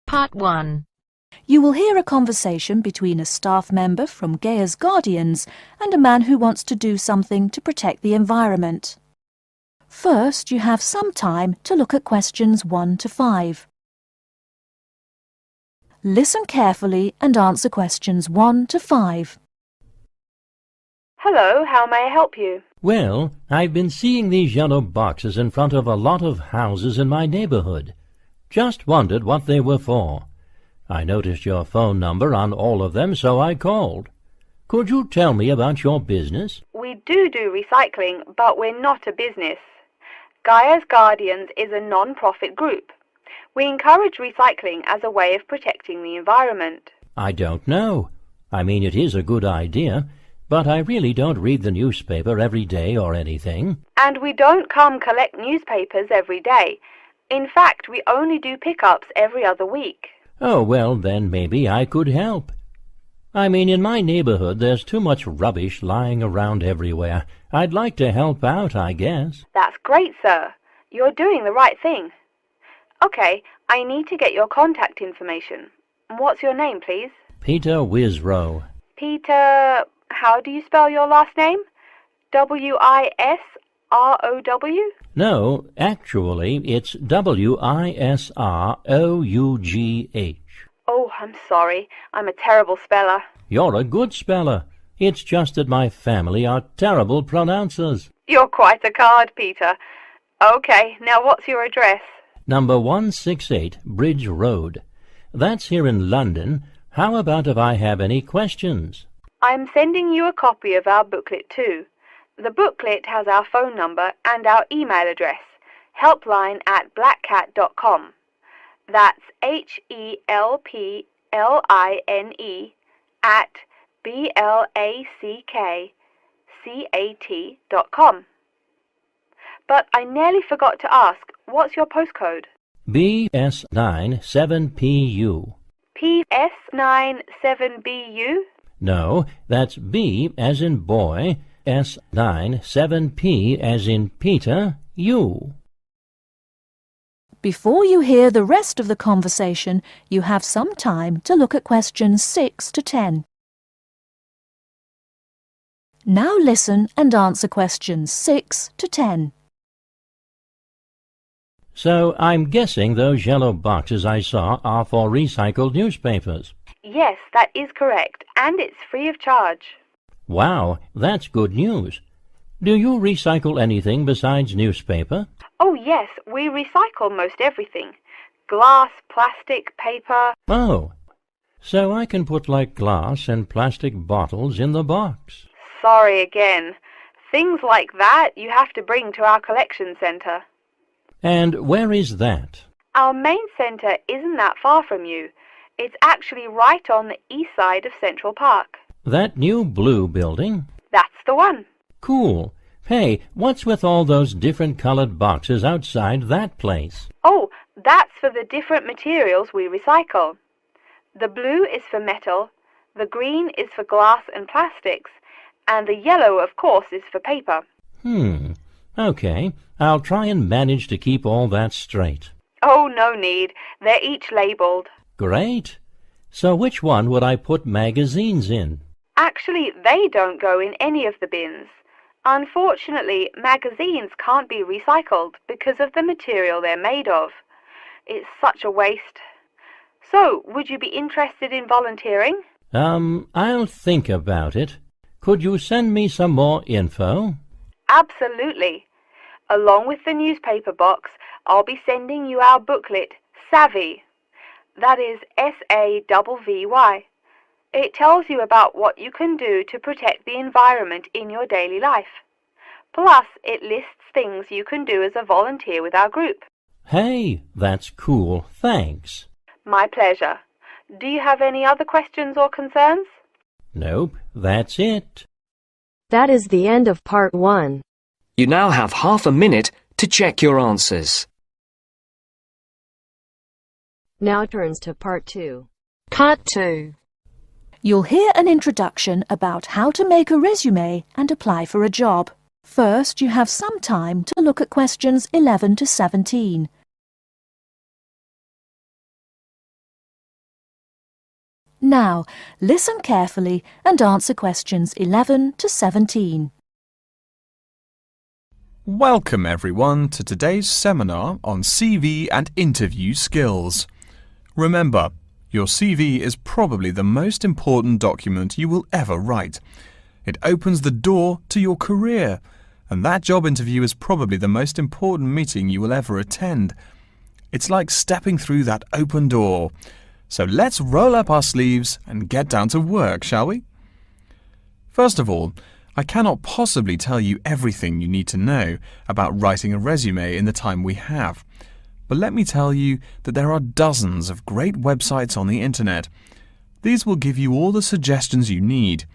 Part 1. You will hear a conversation between a staff member from Gaia's Guardians and a man who wants to do something to protect the environment. First, you have some time to look at questions 1 to 5. Listen carefully and answer questions 1 to 5. Hello, how may I help you? Well, I've been seeing these yellow boxes in front of a lot of houses in my neighborhood. Just wondered what they were for. I noticed your phone number on all of them, so I called. Could you tell me about your business? We do recycling, but we're not a business. Gaia's Guardians is a non-profit group. We encourage recycling as a way of protecting the environment. I don't know. I mean, it is a good idea, but I really don't read the newspaper every day or anything. And we don't come collect newspapers every day. In fact, we only do pickups every other week. Oh, well, then maybe I could help. I mean, in my neighborhood there's too much rubbish lying around everywhere. I'd like to help out, I guess. That's great, sir. You're doing the right thing. Okay, I need to get your contact information. What's your name, please? Peter Wisrow. Peter, how do you spell your last name? W-I-S-R-O-W? No, actually, it's W-I-S-R-O-U-G-H. Oh, I'm sorry. I'm a terrible speller. You're a good speller. It's just that my family are terrible pronouncers. You're quite a card, Peter. Okay, now what's your address? Number 168 Bridge Road. That's here in London. How about if I have any questions? I'm sending you a copy of our booklet too. The booklet has our phone number and our email address, helpline@blackcat.com. That's HELPLINE at BLACKCAT.com. But I nearly forgot to ask, what's your postcode? BS9 7PU. PS97BU? No, that's B as in boy, S9 7P as in Peter, U. Before you hear the rest of the conversation, you have some time to look at questions 6 to 10. Now listen and answer questions 6 to 10. So I'm guessing those yellow boxes I saw are for recycled newspapers. Yes, that is correct, and it's free of charge. Wow, that's good news. Do you recycle anything besides newspaper? Oh yes, we recycle most everything. Glass, plastic, paper. Oh, so I can put like glass and plastic bottles in the box. Sorry again. Things like that you have to bring to our collection centre. And where is that? Our main centre isn't that far from you. It's actually right on the east side of Central Park. That new blue building? That's the one. Cool. Hey, what's with all those different colored boxes outside that place? Oh, that's for the different materials we recycle. The blue is for metal, the green is for glass and plastics, and the yellow, of course, is for paper. Okay, I'll try and manage to keep all that straight. Oh, no need. They're each labelled. Great. So which one would I put magazines in? Actually, they don't go in any of the bins. Unfortunately, magazines can't be recycled because of the material they're made of. It's such a waste. So, would you be interested in volunteering? I'll think about it. Could you send me some more info? Absolutely. Along with the newspaper box, I'll be sending you our booklet, Savvy. That is SAVVY. It tells you about what you can do to protect the environment in your daily life. Plus, it lists things you can do as a volunteer with our group. Hey, that's cool. Thanks. My pleasure. Do you have any other questions or concerns? Nope, that's it. That is the end of Part 1. You now have half a minute to check your answers. Now turns to Part 2. Cut 2. You'll hear an introduction about how to make a resume and apply for a job. First, you have some time to look at questions 11 to 17. Now, listen carefully and answer questions 11 to 17. Welcome everyone to today's seminar on CV and interview skills. Remember, your CV is probably the most important document you will ever write. It opens the door to your career, and that job interview is probably the most important meeting you will ever attend. It's like stepping through that open door. So let's roll up our sleeves and get down to work, shall we? First of all, I cannot possibly tell you everything you need to know about writing a resume in the time we have. But let me tell you that there are dozens of great websites on the internet. These will give you all the suggestions you need.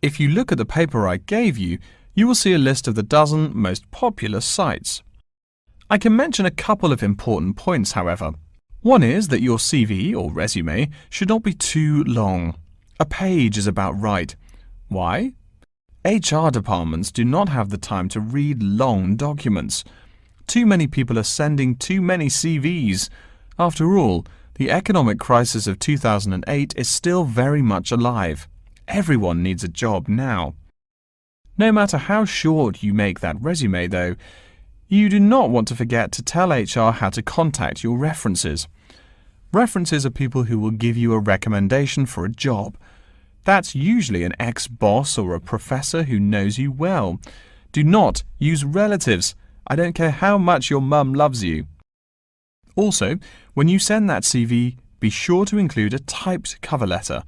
If you look at the paper I gave you, you will see a list of the dozen most popular sites. I can mention a couple of important points, however. One is that your CV or resume should not be too long. A page is about right. Why? HR departments do not have the time to read long documents. Too many people are sending too many CVs. After all, the economic crisis of 2008 is still very much alive. Everyone needs a job now. No matter how short you make that resume, though, you do not want to forget to tell HR how to contact your references. References are people who will give you a recommendation for a job. That's usually an ex-boss or a professor who knows you well. Do not use relatives. I don't care how much your mum loves you. Also, when you send that CV, be sure to include a typed cover letter.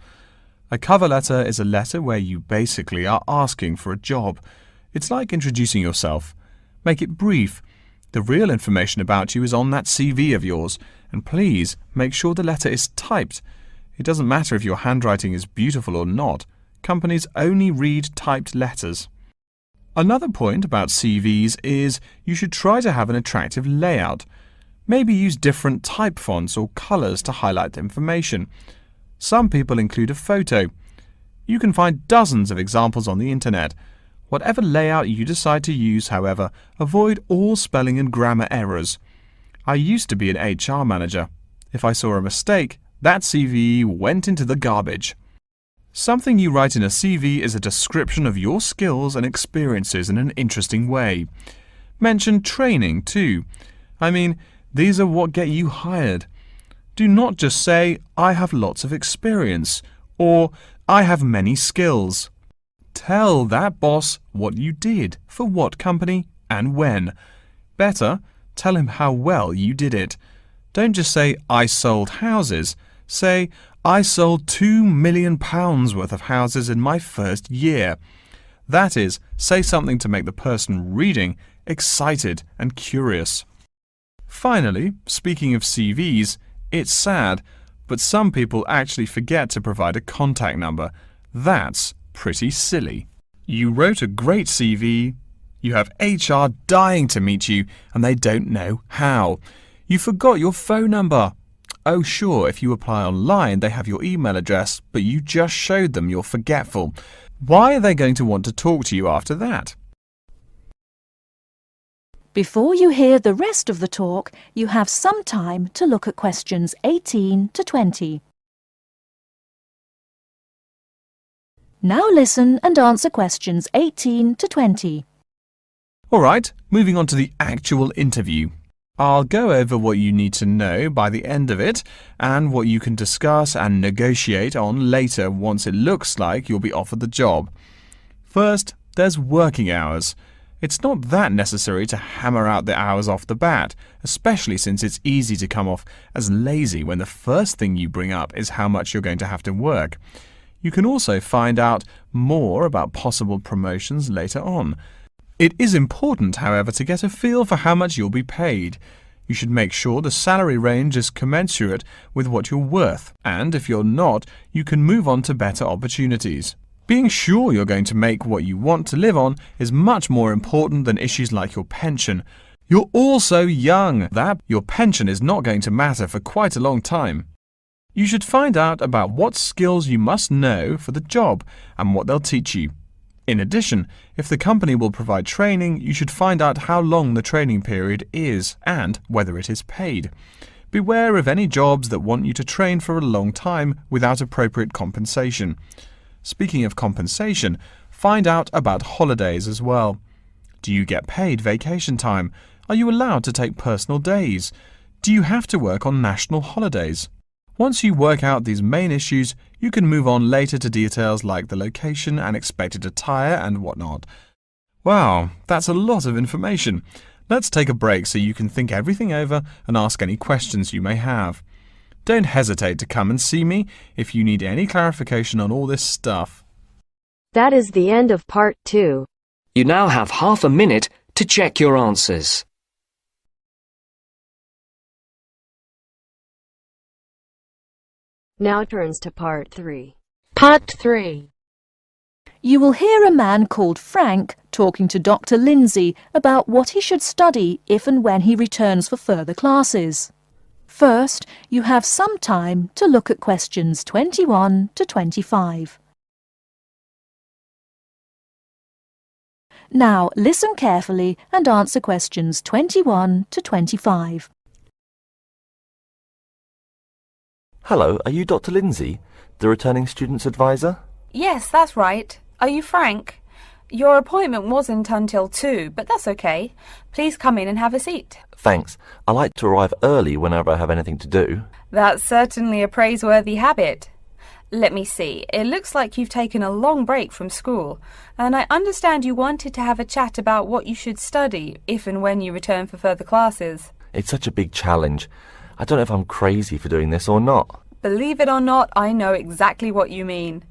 A cover letter is a letter where you basically are asking for a job. It's like introducing yourself. Make it brief. The real information about you is on that CV of yours, and please make sure the letter is typed. It doesn't matter if your handwriting is beautiful or not. Companies only read typed letters. Another point about CVs is you should try to have an attractive layout. Maybe use different type fonts or colors to highlight the information. Some people include a photo. You can find dozens of examples on the internet. Whatever layout you decide to use, however, avoid all spelling and grammar errors. I used to be an HR manager. If I saw a mistake, that CV went into the garbage. Something you write in a CV is a description of your skills and experiences in an interesting way. Mention training too. I mean, these are what get you hired. Do not just say, I have lots of experience, or I have many skills. Tell that boss what you did, for what company, and when. Better, tell him how well you did it. Don't just say, I sold houses. Say, I sold £2 million worth of houses in my first year. That is, say something to make the person reading excited and curious. Finally, speaking of CVs, it's sad, but some people actually forget to provide a contact number. That's pretty silly. You wrote a great CV, you have HR dying to meet you, and they don't know how. You forgot your phone number. Oh sure, if you apply online, they have your email address, but you just showed them you're forgetful. Why are they going to want to talk to you after that? Before you hear the rest of the talk, you have some time to look at questions 18 to 20. Now listen and answer questions 18 to 20. All right, moving on to the actual interview. I'll go over what you need to know by the end of it and what you can discuss and negotiate on later once it looks like you'll be offered the job. First, there's working hours. It's not that necessary to hammer out the hours off the bat, especially since it's easy to come off as lazy when the first thing you bring up is how much you're going to have to work. You can also find out more about possible promotions later on. It is important, however, to get a feel for how much you'll be paid. You should make sure the salary range is commensurate with what you're worth, and if you're not, you can move on to better opportunities. Being sure you're going to make what you want to live on is much more important than issues like your pension. You're all so young that your pension is not going to matter for quite a long time. You should find out about what skills you must know for the job and what they'll teach you. In addition, if the company will provide training, you should find out how long the training period is and whether it is paid. Beware of any jobs that want you to train for a long time without appropriate compensation. Speaking of compensation, find out about holidays as well. Do you get paid vacation time? Are you allowed to take personal days? Do you have to work on national holidays? Once you work out these main issues, you can move on later to details like the location and expected attire and whatnot. Wow, that's a lot of information. Let's take a break so you can think everything over and ask any questions you may have. Don't hesitate to come and see me if you need any clarification on all this stuff. That is the end of part 2. You now have half a minute to check your answers. Now turns to part 3. Part 3. You will hear a man called Frank talking to Dr. Lindsay about what he should study if and when he returns for further classes. First, you have some time to look at questions 21 to 25. Now listen carefully and answer questions 21 to 25. Hello, are you Dr. Lindsay, the returning students advisor? Yes, that's right. Are you Frank? Your appointment wasn't until 2, but that's okay. Please come in and have a seat. Thanks. I like to arrive early whenever I have anything to do. That's certainly a praiseworthy habit. Let me see. It looks like you've taken a long break from school, and I understand you wanted to have a chat about what you should study if and when you return for further classes. It's such a big challenge. I don't know if I'm crazy for doing this or not. Believe it or not, I know exactly what you mean.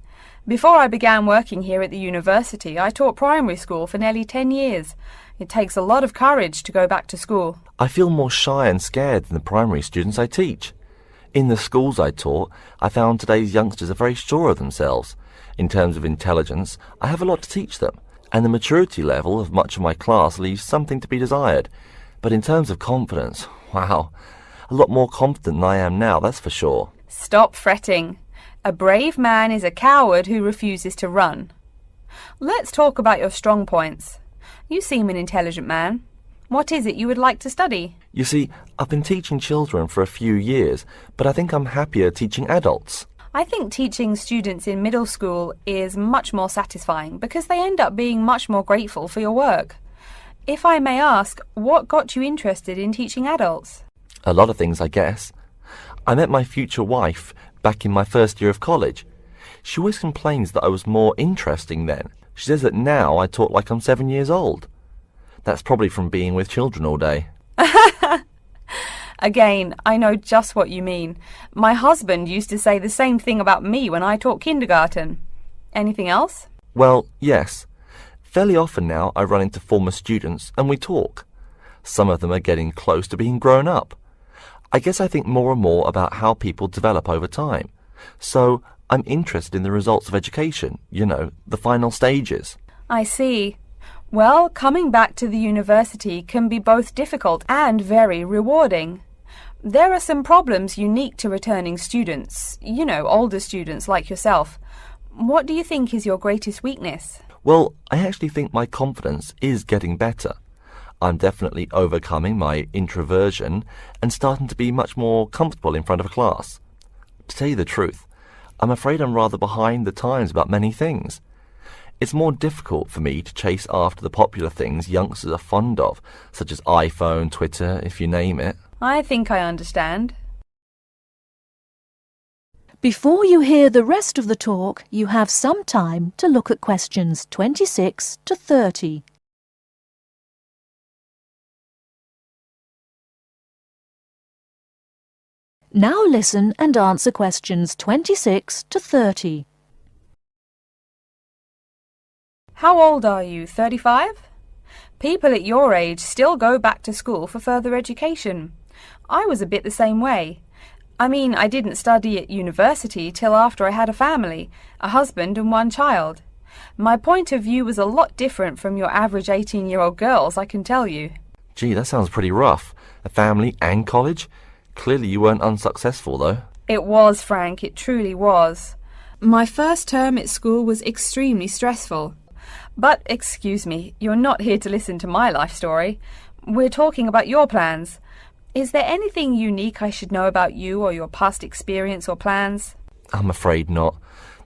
Before I began working here at the university, I taught primary school for nearly 10 years. It takes a lot of courage to go back to school. I feel more shy and scared than the primary students I teach. In the schools I taught, I found today's youngsters are very sure of themselves. In terms of intelligence, I have a lot to teach them, and the maturity level of much of my class leaves something to be desired. But in terms of confidence, wow, a lot more confident than I am now, that's for sure. Stop fretting. A brave man is a coward who refuses to run. Let's talk about your strong points. You seem an intelligent man. What is it you would like to study? You see, I've been teaching children for a few years, but I think I'm happier teaching adults. I think teaching students in middle school is much more satisfying because they end up being much more grateful for your work. If I may ask, what got you interested in teaching adults? A lot of things, I guess. I met my future wife back in my first year of college. She always complains that I was more interesting then. She says that now I talk like I'm 7 years old. That's probably from being with children all day. Again, I know just what you mean. My husband used to say the same thing about me when I taught kindergarten. Anything else? Well, yes. Fairly often now I run into former students and we talk. Some of them are getting close to being grown up. I guess I think more and more about how people develop over time. So I'm interested in the results of education, you know, the final stages. I see. Well, coming back to the university can be both difficult and very rewarding. There are some problems unique to returning students, you know, older students like yourself. What do you think is your greatest weakness? Well, I actually think my confidence is getting better. I'm definitely overcoming my introversion and starting to be much more comfortable in front of a class. To tell you the truth, I'm afraid I'm rather behind the times about many things. It's more difficult for me to chase after the popular things youngsters are fond of, such as iPhone, Twitter, if you name it. I think I understand. Before you hear the rest of the talk, you have some time to look at questions 26 to 30. Now listen and answer questions 26 to 30. How old are you, 35? People at your age still go back to school for further education. I was a bit the same way. I mean, I didn't study at university till after I had a family, a husband and one child. My point of view was a lot different from your average 18-year-old girls, I can tell you. Gee, that sounds pretty rough. A family and college? Clearly you weren't unsuccessful, though. It was, Frank, it truly was. My first term at school was extremely stressful. But, excuse me, you're not here to listen to my life story. We're talking about your plans. Is there anything unique I should know about you or your past experience or plans? I'm afraid not.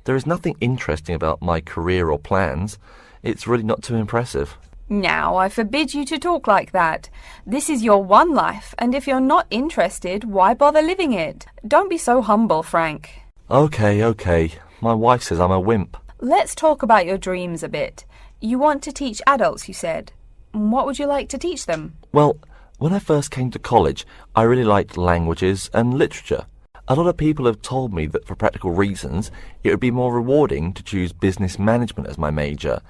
There is nothing interesting about my career or plans. It's really not too impressive. Now, I forbid you to talk like that. This is your one life, and if you're not interested, why bother living it? Don't be so humble, Frank. Okay. My wife says I'm a wimp. Let's talk about your dreams a bit. You want to teach adults, you said. What would you like to teach them? Well, when I first came to college, I really liked languages and literature. A lot of people have told me that for practical reasons, it would be more rewarding to choose business management as my major.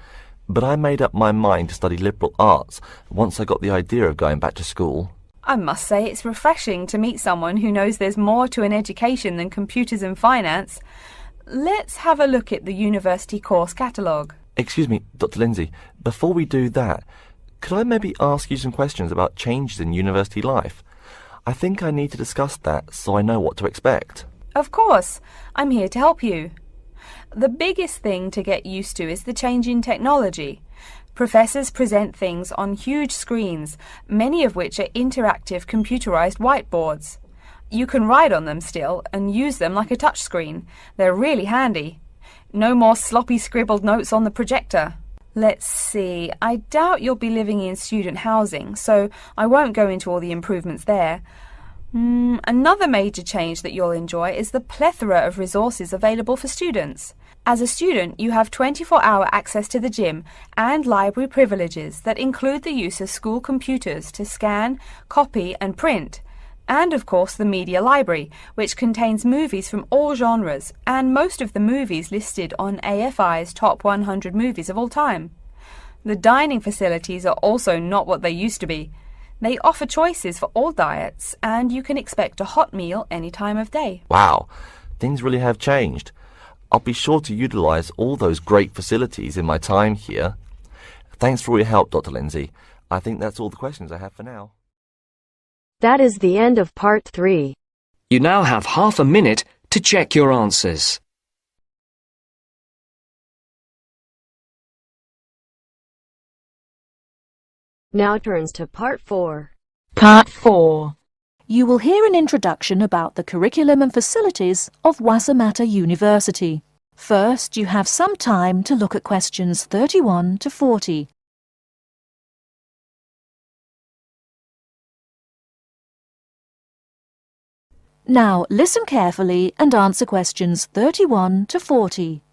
But I made up my mind to study liberal arts once I got the idea of going back to school. I must say it's refreshing to meet someone who knows there's more to an education than computers and finance. Let's have a look at the university course catalogue. Excuse me, Dr. Lindsay, before we do that, could I maybe ask you some questions about changes in university life? I think I need to discuss that so I know what to expect. Of course, I'm here to help you. The biggest thing to get used to is the change in technology. Professors present things on huge screens, many of which are interactive computerized whiteboards. You can write on them still and use them like a touchscreen. They're really handy. No more sloppy scribbled notes on the projector. Let's see, I doubt you'll be living in student housing, so I won't go into all the improvements there. Another major change that you'll enjoy is the plethora of resources available for students. As a student, you have 24-hour access to the gym and library privileges that include the use of school computers to scan, copy and print. And of course the media library, which contains movies from all genres and most of the movies listed on AFI's top 100 movies of all time. The dining facilities are also not what they used to be. They offer choices for all diets and you can expect a hot meal any time of day. Wow, things really have changed. I'll be sure to utilise all those great facilities in my time here. Thanks for all your help, Dr. Lindsay. I think that's all the questions I have for now. That is the end of part 3. You now have half a minute to check your answers. Now turns to part 4. Part 4. You will hear an introduction about the curriculum and facilities of Wasamata University. First, you have some time to look at questions 31 to 40. Now, listen carefully and answer questions 31 to 40.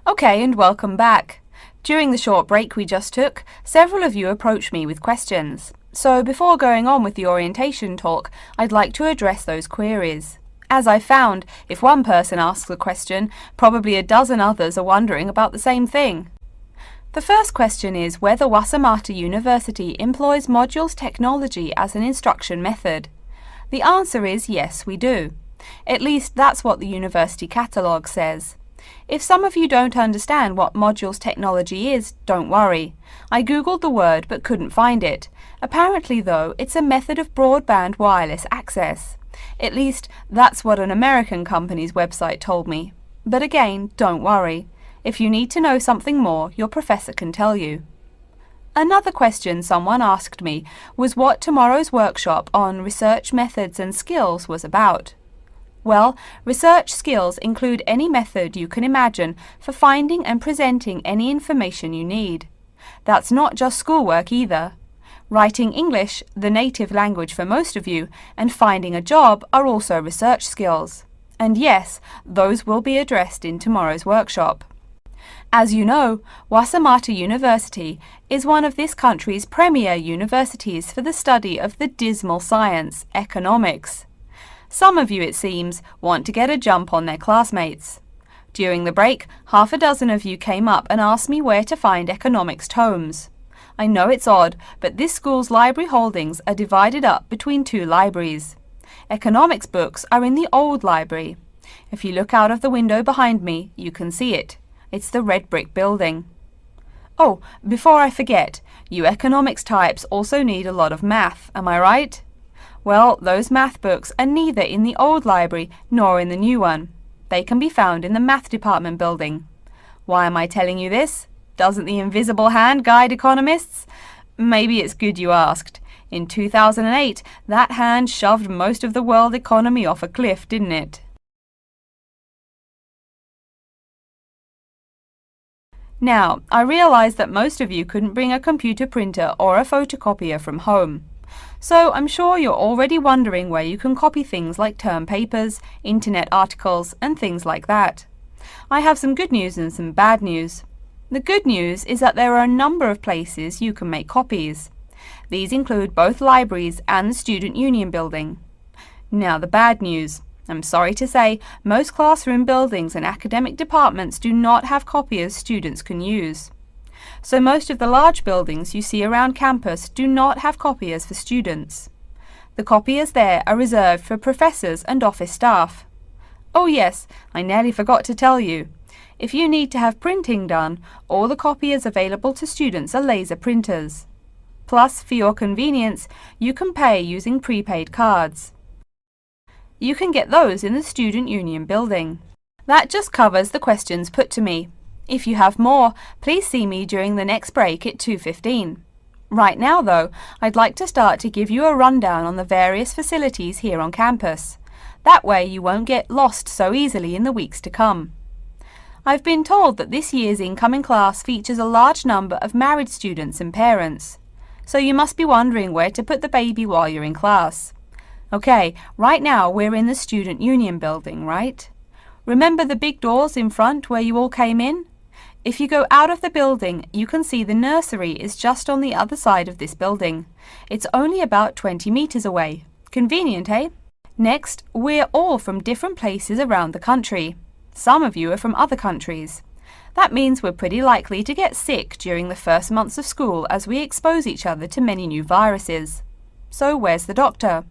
Okay, and welcome back. During the short break we just took, several of you approached me with questions. So before going on with the orientation talk, I'd like to address those queries. As I found, if one person asks a question, probably a dozen others are wondering about the same thing. The first question is whether Wasamata University employs modules technology as an instruction method. The answer is yes, we do. At least that's what the university catalogue says. If some of you don't understand what modules technology is, don't worry. I googled the word but couldn't find it. Apparently though, it's a method of broadband wireless access. At least that's what an American company's website told me. But again, don't worry. If you need to know something more, your professor can tell you. Another question someone asked me was what tomorrow's workshop on research methods and skills was about. Well, research skills include any method you can imagine for finding and presenting any information you need. That's not just schoolwork either. Writing English, the native language for most of you, and finding a job are also research skills. And yes, those will be addressed in tomorrow's workshop. As you know, Wasamata University is one of this country's premier universities for the study of the dismal science, economics. Some of you, it seems, want to get a jump on their classmates. During the break, half a dozen of you came up and asked me where to find economics tomes. I know it's odd, but this school's library holdings are divided up between 2 libraries. Economics books are in the old library. If you look out of the window behind me, you can see it. It's the red brick building. Oh, before I forget, you economics types also need a lot of math, am I right? Well, those math books are neither in the old library nor in the new one. They can be found in the math department building. Why am I telling you this? Doesn't the invisible hand guide economists? Maybe it's good you asked. In 2008, that hand shoved most of the world economy off a cliff, didn't it? Now, I realize that most of you couldn't bring a computer printer or a photocopier from home. So I'm sure you're already wondering where you can copy things like term papers, internet articles, and things like that. I have some good news and some bad news. The good news is that there are a number of places you can make copies. These include both libraries and the Student Union building. Now the bad news. I'm sorry to say, most classroom buildings and academic departments do not have copiers students can use. So most of the large buildings you see around campus do not have copiers for students. The copiers there are reserved for professors and office staff. Oh yes, I nearly forgot to tell you. If you need to have printing done, all the copiers available to students are laser printers. Plus, for your convenience, you can pay using prepaid cards. You can get those in the Student Union building. That just covers the questions put to me. If you have more, please see me during the next break at 2:15. Right now, though, I'd like to start to give you a rundown on the various facilities here on campus. That way you won't get lost so easily in the weeks to come. I've been told that this year's incoming class features a large number of married students and parents. So you must be wondering where to put the baby while you're in class. Okay, right now we're in the Student Union building, right? Remember the big doors in front where you all came in? If you go out of the building, you can see the nursery is just on the other side of this building. It's only about 20 meters away. Convenient, eh? Next, we're all from different places around the country. Some of you are from other countries. That means we're pretty likely to get sick during the first months of school as we expose each other to many new viruses. So where's the doctor?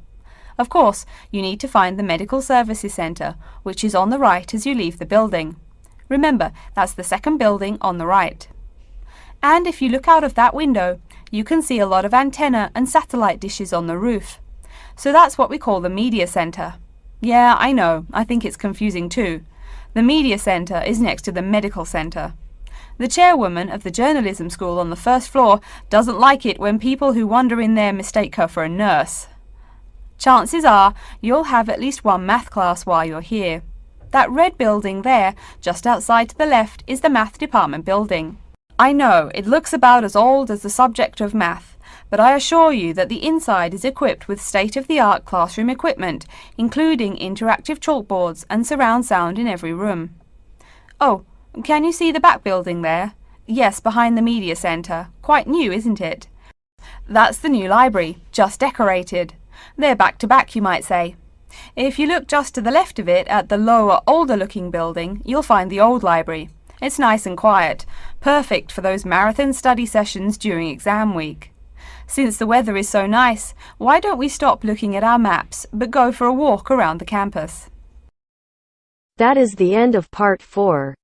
Of course, you need to find the Medical Services Centre, which is on the right as you leave the building. Remember, that's the second building on the right. And if you look out of that window, you can see a lot of antenna and satellite dishes on the roof. So that's what we call the Media Centre. Yeah, I know, I think it's confusing too. The Media Centre is next to the Medical Centre. The chairwoman of the journalism school on the first floor doesn't like it when people who wander in there mistake her for a nurse. Chances are you'll have at least one math class while you're here. That red building there, just outside to the left, is the math department building. I know, it looks about as old as the subject of math, but I assure you that the inside is equipped with state-of-the-art classroom equipment, including interactive chalkboards and surround sound in every room. Oh, can you see the back building there? Yes, behind the Media Centre. Quite new, isn't it? That's the new library, just decorated. They're back to back, you might say. If you look just to the left of it at the lower, older-looking building, you'll find the old library. It's nice and quiet, perfect for those marathon study sessions during exam week. Since the weather is so nice, why don't we stop looking at our maps, but go for a walk around the campus? That is the end of part 4.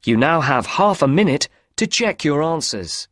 You now have half a minute to check your answers.